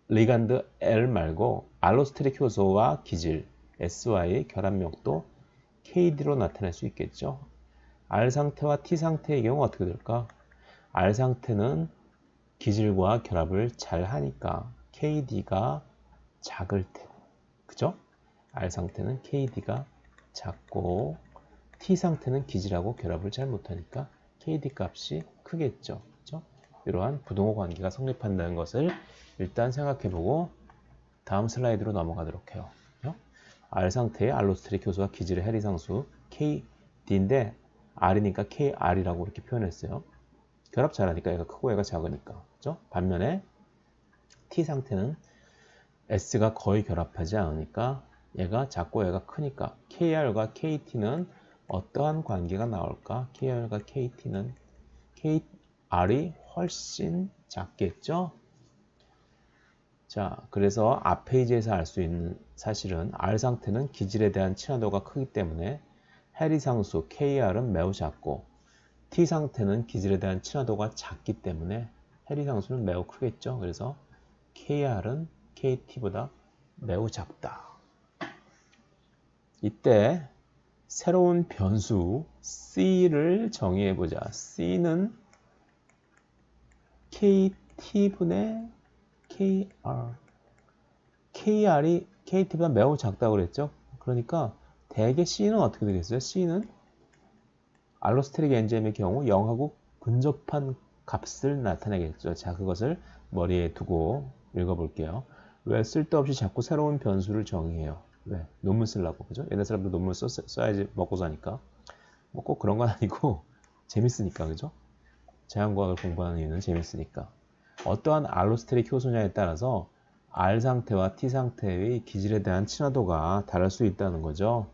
S1: 리간드 L 말고 알로스테릭 효소와 기질 S와의 결합력도 KD로 나타낼 수 있겠죠. R 상태와 T 상태의 경우 어떻게 될까? R 상태는 기질과 결합을 잘 하니까 KD가 작을 테고, 그죠? R 상태는 KD가 작고 T 상태는 기질하고 결합을 잘 못하니까 KD 값이 크겠죠. 그죠? 이러한 부동호 관계가 성립한다는 것을 일단 생각해보고 다음 슬라이드로 넘어가도록 해요. 그죠? R 상태의 알로스테릭 효소와 기질의 해리상수 KD인데 R이니까 KR이라고 이렇게 표현했어요. 결합 잘하니까 얘가 크고 얘가 작으니까. 그죠? 반면에 T 상태는 S가 거의 결합하지 않으니까 얘가 작고 얘가 크니까 KR과 KT는 어떠한 관계가 나올까? KR과 KT는 KR이 훨씬 작겠죠? 자, 그래서 앞 페이지에서 알 수 있는 사실은 R 상태는 기질에 대한 친화도가 크기 때문에 해리상수 KR은 매우 작고 T 상태는 기질에 대한 친화도가 작기 때문에 해리상수는 매우 크겠죠? 그래서 KR은 KT보다 매우 작다. 이때 새로운 변수 C를 정의해보자. C는 KT분의 KR. KR이 KT보다 매우 작다고 그랬죠? 그러니까 대개 C는 어떻게 되겠어요? C는 알로스테릭 엔자임의 경우 0하고 근접한 값을 나타내겠죠. 자, 그것을 머리에 두고 읽어볼게요. 왜 쓸데없이 자꾸 새로운 변수를 정의해요? 왜? 논문 쓰려고, 그죠? 옛날 사람들 논문 써야지 먹고 사니까. 뭐 꼭 그런 건 아니고 재밌으니까, 그죠? 자연과학을 공부하는 이유는 재밌으니까. 어떠한 알로스테릭 효소냐에 따라서 R 상태와 T 상태의 기질에 대한 친화도가 다를 수 있다는 거죠.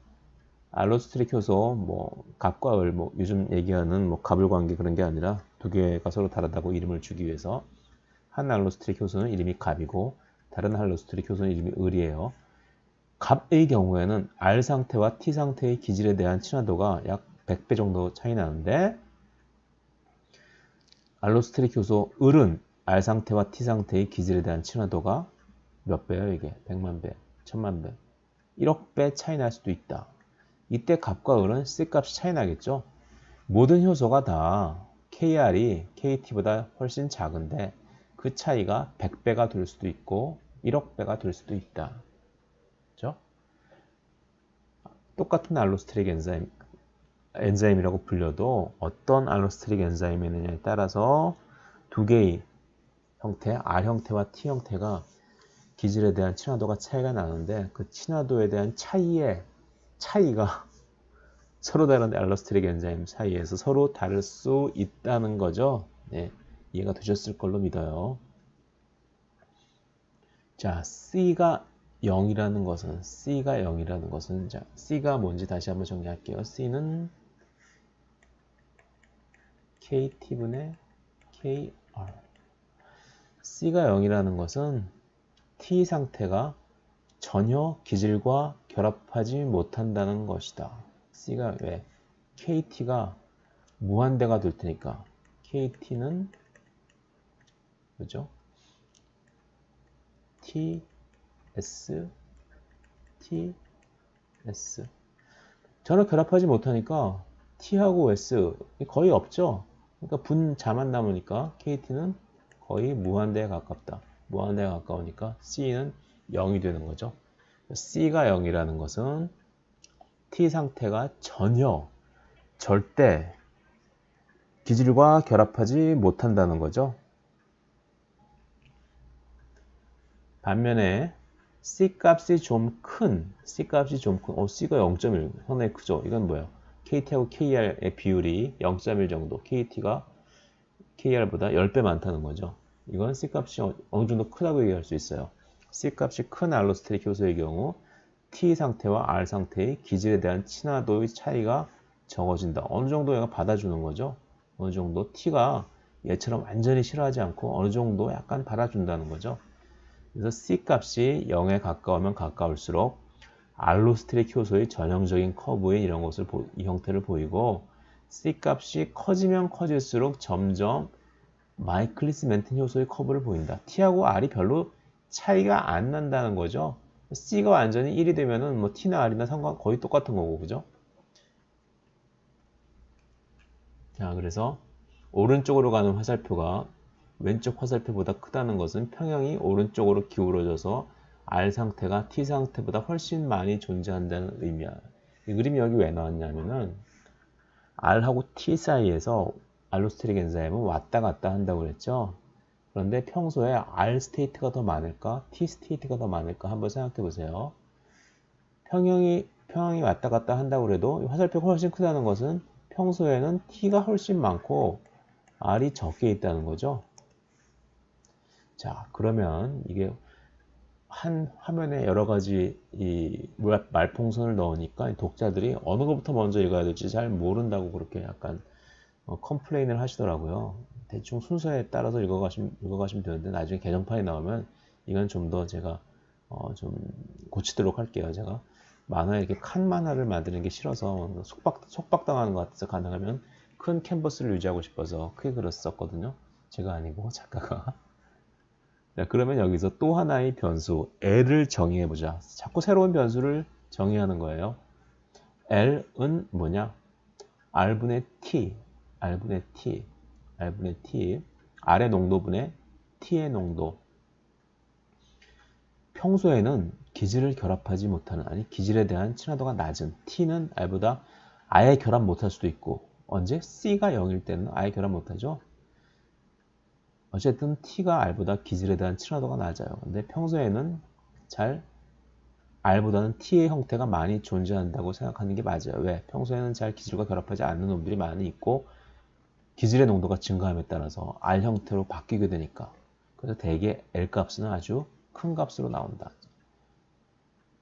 S1: 알로스테릭 효소, 뭐 갑과 을, 뭐 요즘 얘기하는 뭐 갑을 관계 그런 게 아니라 두 개가 서로 다르다고 이름을 주기 위해서 한 알로스테릭 효소는 이름이 갑이고 다른 알로스테릭 효소는 이름이 을이에요. 갑의 경우에는 R 상태와 T 상태의 기질에 대한 친화도가 약 100배 정도 차이 나는데 알로스테릭 효소 을은 R 상태와 T 상태의 기질에 대한 친화도가 몇 배예요 이게? 100만 배, 1000만 배, 1억 배 차이 날 수도 있다. 이때 갑과 을은 C값이 차이 나겠죠? 모든 효소가 다 KR이 KT보다 훨씬 작은데 그 차이가 100배가 될 수도 있고 1억 배가 될 수도 있다. 그죠? 똑같은 알로스테릭 엔자임이라고 불려도 어떤 알로스테릭 엔자임이느냐에 따라서 두 개의 형태, R 형태와 T 형태가 기질에 대한 친화도가 차이가 나는데 그 친화도에 대한 차이가 서로 다른 알로스테릭 엔자임 사이에서 서로 다를 수 있다는 거죠. 네, 이해가 되셨을 걸로 믿어요. 자, C가 0이라는 것은 C가 0이라는 것은 자, C가 뭔지 다시 한번 정리할게요. C는 KT분의 KR. C가 0이라는 것은 T 상태가 전혀 기질과 결합하지 못한다는 것이다. C가 왜? KT가 무한대가 될 테니까 KT는 그죠? T, S, T, S. 전혀 결합하지 못하니까 T하고 S 거의 없죠? 그러니까 분자만 남으니까 KT는 거의 무한대에 가깝다. 무한대에 가까우니까 C는 0이 되는 거죠. C가 0이라는 것은 T 상태가 전혀 절대 기질과 결합하지 못한다는 거죠. 반면에 C 값이 좀 큰, C가 0.1, 상당히 크죠. 이건 뭐예요? KT하고 KR의 비율이 0.1 정도, KT가 KR보다 10배 많다는 거죠. 이건 C 값이 어느 정도 크다고 얘기할 수 있어요. C 값이 큰 알로스테릭 효소의 경우 T 상태와 R 상태의 기질에 대한 친화도의 차이가 적어진다. 어느 정도 얘가 받아주는 거죠. 어느 정도 T가 얘처럼 완전히 싫어하지 않고 어느 정도 약간 받아준다는 거죠. 그래서 C 값이 0에 가까우면 가까울수록 알로스테릭 효소의 전형적인 커브인 이런 것을 이 형태를 보이고 C 값이 커지면 커질수록 점점 마이클리스 멘튼 효소의 커브를 보인다. T하고 R이 별로 차이가 안 난다는 거죠. C가 완전히 1이 되면은 뭐 T나 R이나 상관 거의 똑같은 거고, 그죠? 자, 그래서 오른쪽으로 가는 화살표가 왼쪽 화살표보다 크다는 것은 평형이 오른쪽으로 기울어져서 R 상태가 T 상태보다 훨씬 많이 존재한다는 의미야. 이 그림이 여기 왜 나왔냐면은 R하고 T 사이에서 알로스테릭 엔자임은 왔다 갔다 한다고 그랬죠. 그런데 평소에 R 스테이트가 더 많을까? T 스테이트가 더 많을까? 한번 생각해 보세요. 평형이 왔다 갔다 한다고 그래도 화살표가 훨씬 크다는 것은 평소에는 T가 훨씬 많고 R이 적게 있다는 거죠. 자, 그러면 이게 한 화면에 여러 가지 이 말풍선을 넣으니까 독자들이 어느 것부터 먼저 읽어야 될지 잘 모른다고 그렇게 약간 컴플레인을 하시더라고요. 대충 순서에 따라서 읽어가시면 되는데 나중에 개정판이 나오면 이건 좀 더 제가 좀 고치도록 할게요. 제가 만화에 이렇게 칸 만화를 만드는 게 싫어서 속박당하는 것 같아서 가능하면 큰 캔버스를 유지하고 싶어서 크게 그렸었거든요. 제가 아니고 작가가. 자, 그러면 여기서 또 하나의 변수 L을 정의해보자. 자꾸 새로운 변수를 정의하는 거예요. L은 뭐냐? R분의 T, R분의 T, R분의 T, R의 농도분의 T의 농도. 평소에는 기질을 결합하지 못하는, 아니 기질에 대한 친화도가 낮은 T는 R보다 아예 결합 못할 수도 있고, 언제? C가 0일 때는 아예 결합 못하죠. 어쨌든 T가 R보다 기질에 대한 친화도가 낮아요. 근데 평소에는 잘 R보다는 T의 형태가 많이 존재한다고 생각하는 게 맞아요. 왜? 평소에는 잘 기질과 결합하지 않는 놈들이 많이 있고 기질의 농도가 증가함에 따라서 R 형태로 바뀌게 되니까. 그래서 대개 L 값은 아주 큰 값으로 나온다.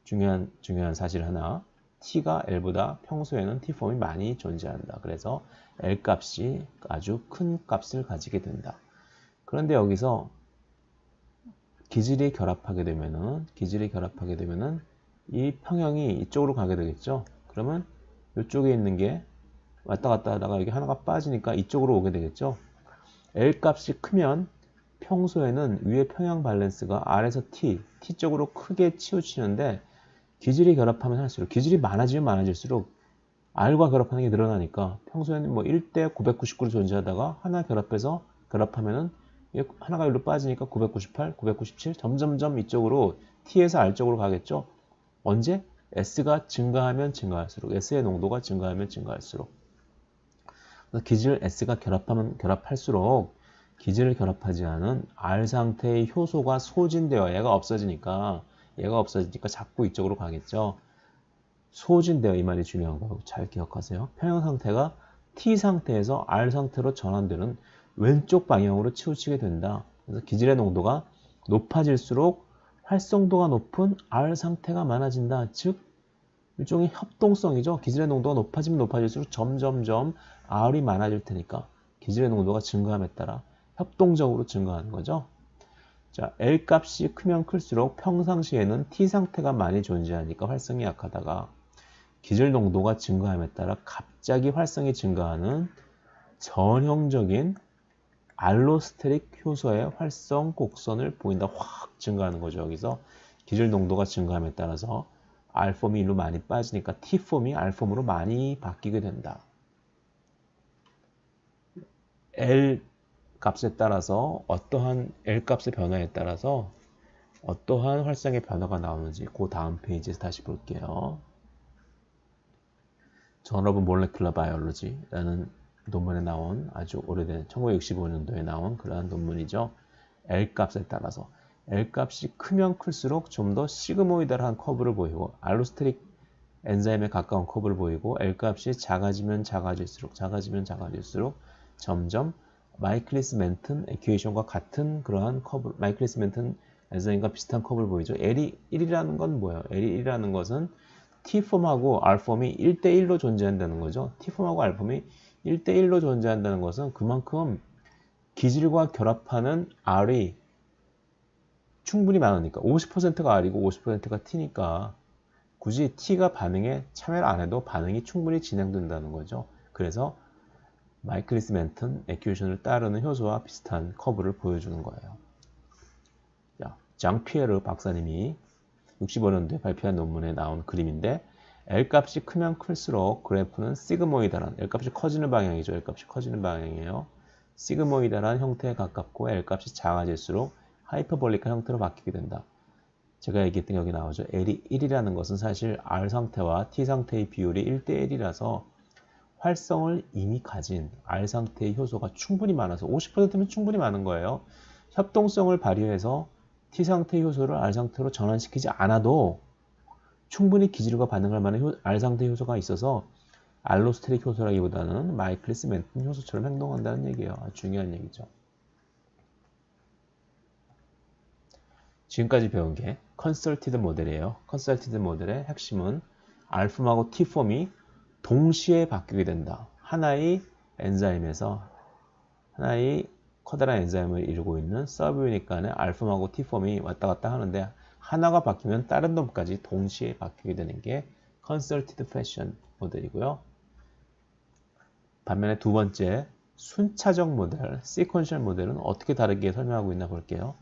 S1: 중요한 사실 하나. T가 L보다 평소에는 T폼이 많이 존재한다. 그래서 L 값이 아주 큰 값을 가지게 된다. 그런데 여기서 기질이 결합하게 되면은 이 평형이 이쪽으로 가게 되겠죠. 그러면 이쪽에 있는 게 왔다 갔다 하다가 여기 하나가 빠지니까 이쪽으로 오게 되겠죠. L 값이 크면 평소에는 위의 평형 밸런스가 R에서 T 쪽으로 크게 치우치는데 기질이 결합하면 할수록 기질이 많아지면 많아질수록 R과 결합하는 게 늘어나니까 평소에는 뭐 1대 999로 존재하다가 하나 결합하면은 하나가 여기로 빠지니까 998, 997 점점점 이쪽으로 T에서 R 쪽으로 가겠죠. 언제? S가 증가하면 증가할수록 S의 농도가 증가하면 증가할수록 그래서 기질 S가 결합할수록 기질을 결합하지 않은 R 상태의 효소가 소진되어 얘가 없어지니까 자꾸 이쪽으로 가겠죠. 소진되어 이 말이 중요한 거 잘 기억하세요. 평형 상태가 T 상태에서 R 상태로 전환되는 왼쪽 방향으로 치우치게 된다. 그래서 기질의 농도가 높아질수록 활성도가 높은 R 상태가 많아진다. 즉 일종의 협동성이죠. 기질의 농도가 높아지면 높아질수록 점점점 R이 많아질 테니까 기질의 농도가 증가함에 따라 협동적으로 증가하는 거죠. 자, L 값이 크면 클수록 평상시에는 T 상태가 많이 존재하니까 활성이 약하다가 기질 농도가 증가함에 따라 갑자기 활성이 증가하는 전형적인 알로스테릭 효소의 활성 곡선을 보인다. 확 증가하는 거죠. 여기서 기질 농도가 증가함에 따라서 R폼이 일로 많이 빠지니까 T폼이 R폼으로 많이 바뀌게 된다. L 값에 따라서 어떠한 L 값의 변화에 따라서 어떠한 활성의 변화가 나오는지 그 다음 페이지에서 다시 볼게요. Journal of Molecular Biology라는 논문에 나온 아주 오래된 1965년도에 나온 그러한 논문이죠. L 값에 따라서 L 값이 크면 클수록 좀 더 시그모이달한 커브를 보이고 알로스테릭 엔자임에 가까운 커브를 보이고 L 값이 작아지면 작아질수록 점점 마이클리스 멘튼 에퀴에이션과 같은 그러한 커브, 마이클리스 멘튼 엔자임과 비슷한 커브를 보이죠. L이 1이라는 건 뭐예요? L이 1이라는 것은 T폼하고 R폼이 1대1로 존재한다는 거죠. T폼하고 R폼이 1대1로 존재한다는 것은 그만큼 기질과 결합하는 R이 충분히 많으니까 50%가 R이고 50%가 T니까 굳이 T가 반응에 참여를 안 해도 반응이 충분히 진행된다는 거죠. 그래서 마이클리스 멘튼 에큐에이션을 따르는 효소와 비슷한 커브를 보여주는 거예요. 자, 장피에르 박사님이 65년도에 발표한 논문에 나온 그림인데 L 값이 크면 클수록 그래프는 시그모이달한 L 값이 커지는 방향이죠. L 값이 커지는 방향이에요. 시그모이달한 형태에 가깝고 L 값이 작아질수록 하이퍼볼릭한 형태로 바뀌게 된다. 제가 얘기했던 게 여기 나오죠. L이 1이라는 것은 사실 R 상태와 T 상태의 비율이 1대1이라서 활성을 이미 가진 R 상태의 효소가 충분히 많아서 50%면 충분히 많은 거예요. 협동성을 발휘해서 T 상태의 효소를 R 상태로 전환시키지 않아도 충분히 기질과 반응할 만한 R 상태 효소가 있어서 알로스테릭 효소라기보다는 마이클리스 멘튼 효소처럼 행동한다는 얘기예요. 아주 중요한 얘기죠. 지금까지 배운 게 컨설티드 모델이에요. 컨설티드 모델의 핵심은 R폼하고 T폼이 동시에 바뀌게 된다. 하나의 엔자임에서 하나의 커다란 엔자임을 이루고 있는 서브 유닛 간에 R폼하고 T폼이 왔다 갔다 하는데 하나가 바뀌면 다른 놈까지 동시에 바뀌게 되는 게 컨설티드 패션 모델이고요. 반면에 두 번째 순차적 모델, 시퀀셜 모델은 어떻게 다르게 설명하고 있나 볼게요.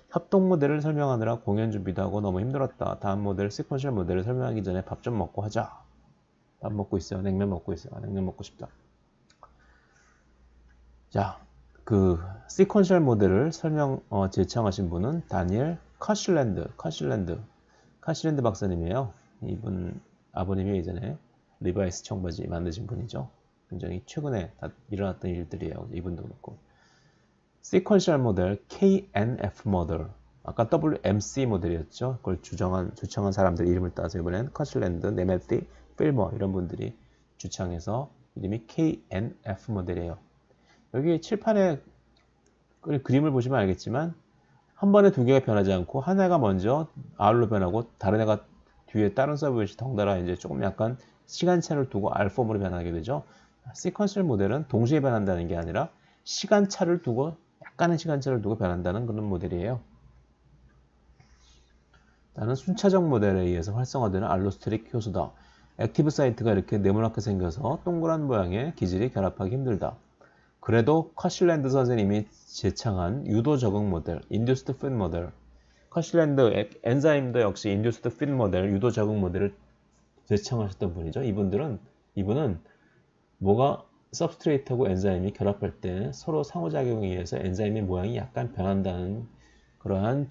S1: 협동 모델을 설명하느라 공연 준비도 하고 너무 힘들었다. 다음 모델, 시퀀셜 모델을 설명하기 전에 밥 좀 먹고 하자. 밥 먹고 있어요. 냉면 먹고 있어요. 냉면 먹고 싶다. 자, 그 시퀀셜 모델을 제청하신 분은 다니엘 커슐랜드 박사님이에요. 이분 아버님이 예전에 리바이스 청바지 만드신 분이죠. 굉장히 최근에 일어났던 일들이에요. 이분도 그렇고. 시퀀셜 모델, KNF 모델, 아까 WMC 모델이었죠. 그걸 주창한 사람들 이름을 따서 이번엔 커슐랜드, 네메티, 필머 이런 분들이 주창해서 이름이 KNF 모델이에요. 여기 칠판에 그림을 보시면 알겠지만 한 번에 두 개가 변하지 않고 하나가 먼저 R로 변하고 다른 애가 뒤에 다른 서브유닛이 덩달아 이제 조금 약간 시간차를 두고 R폼으로 변하게 되죠. 시퀀셜 모델은 동시에 변한다는 게 아니라 시간차를 두고 약간의 시간차를 두고 변한다는 그런 모델이에요. 나는 순차적 모델에 의해서 활성화되는 알로스테릭 효소다. 액티브 사이트가 이렇게 네모나게 생겨서 동그란 모양의 기질이 결합하기 힘들다. 그래도 커슐랜드 선생님이 제창한 유도 적응 모델, 인듀스드 핏 모델, 커슐랜드 엔자임도 역시 인듀스드 핏 모델, 유도 적응 모델을 제창하셨던 분이죠. 이분은 뭐가 서브스트레이트하고 엔자임이 결합할 때 서로 상호작용에 의해서 엔자임의 모양이 약간 변한다는 그러한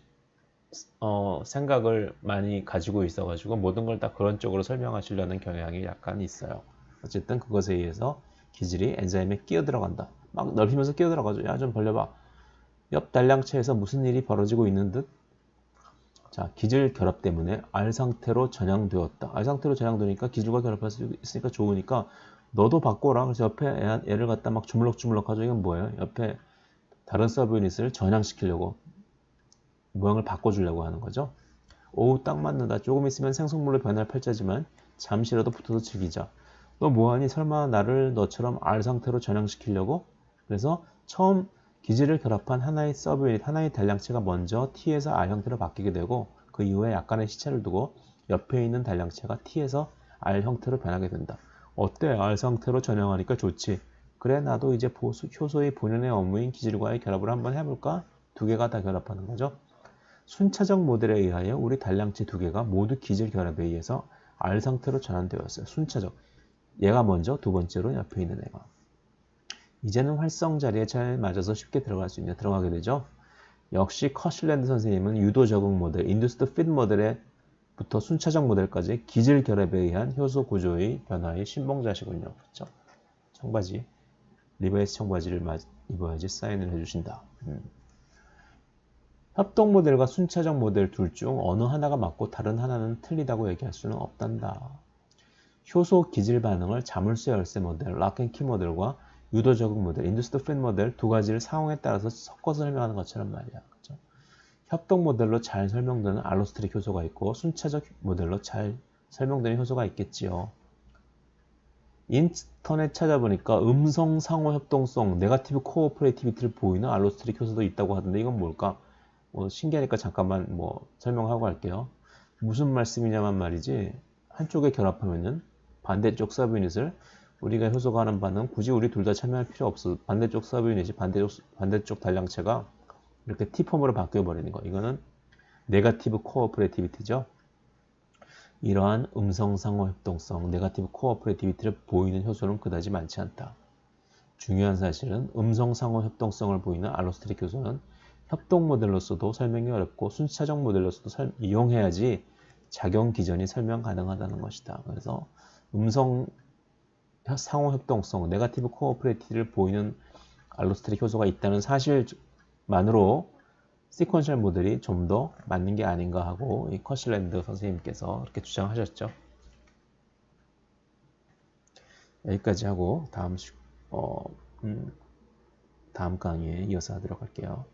S1: 생각을 많이 가지고 있어가지고 모든 걸 다 그런 쪽으로 설명하시려는 경향이 약간 있어요. 어쨌든 그것에 의해서 기질이 엔자임에 끼어 들어간다. 막 넓히면서 끼어 들어가죠. 야, 좀 벌려봐. 옆 단량체에서 무슨 일이 벌어지고 있는 듯? 자, 기질 결합 때문에 R 상태로 전향되었다. R 상태로 전향되니까 기질과 결합할 수 있으니까 좋으니까 너도 바꿔라. 그래서 옆에 얘를 갖다 막 주물럭주물럭 하죠. 이건 뭐예요? 옆에 다른 서브 유닛을 전향시키려고 모양을 바꿔주려고 하는 거죠. 오우 딱 맞는다. 조금 있으면 생성물로 변할 팔자지만 잠시라도 붙어서 즐기자. 너 뭐하니? 설마 나를 너처럼 R 상태로 전향시키려고? 그래서 처음 기질을 결합한 하나의 서브유닛, 하나의 단량체가 먼저 T에서 R 형태로 바뀌게 되고 그 이후에 약간의 시차를 두고 옆에 있는 단량체가 T에서 R 형태로 변하게 된다. 어때? R 상태로 전향하니까 좋지. 그래 나도 이제 효소의 본연의 업무인 기질과의 결합을 한번 해볼까? 두 개가 다 결합하는 거죠. 순차적 모델에 의하여 우리 단량체 두 개가 모두 기질 결합에 의해서 R 상태로 전환되었어요. 순차적. 얘가 먼저, 두 번째로 옆에 있는 애가. 이제는 활성 자리에 잘 맞아서 쉽게 들어가게 되죠. 역시 커슐랜드 선생님은 유도 적응 모델, 인듀스드 fit 모델부터 순차적 모델까지 기질 결합에 의한 효소 구조의 변화의 신봉자시군요. 그렇죠? 청바지, 리바이스 청바지를 입어야지 사인을 해주신다. 협동 모델과 순차적 모델 둘 중 어느 하나가 맞고 다른 하나는 틀리다고 얘기할 수는 없단다. 효소 기질 반응을 자물쇠 열쇠 모델, 락앤키 모델과 유도 적응 모델, 인듀스드 fit 모델 두 가지를 상황에 따라서 섞어서 설명하는 것처럼 말이야. 그렇죠? 협동 모델로 잘 설명되는 알로스테릭 효소가 있고 순차적 모델로 잘 설명되는 효소가 있겠지요. 인터넷 찾아보니까 음성 상호 협동성, 네거티브 코오퍼레이티비티를 보이는 알로스테릭 효소도 있다고 하던데 이건 뭘까? 신기하니까 잠깐만 설명하고 갈게요. 무슨 말씀이냐만 말이지 한쪽에 결합하면은 반대쪽 서브유닛을 우리가 효소가 하는 반응 굳이 우리 둘 다 참여할 필요 없어. 반대쪽 서브유닛이 반대쪽 단량체가 이렇게 T폼으로 바뀌어 버리는 거. 이거는 네거티브 코오퍼레이티비티죠. 이러한 음성 상호 협동성, 네거티브 코오퍼레이티비티를 보이는 효소는 그다지 많지 않다. 중요한 사실은 음성 상호 협동성을 보이는 알로스테릭 효소는 협동 모델로서도 설명이 어렵고 순차적 모델로서도 이용해야지 작용 기전이 설명 가능하다는 것이다. 그래서 음성 상호 협동성, 네거티브 코오퍼레이티비티를 보이는 알로스테릭 효소가 있다는 사실만으로 시퀀셜 모델이 좀 더 맞는 게 아닌가 하고 이 커슐랜드 선생님께서 그렇게 주장하셨죠. 여기까지 하고 다음 강의에 이어서 하도록 할게요.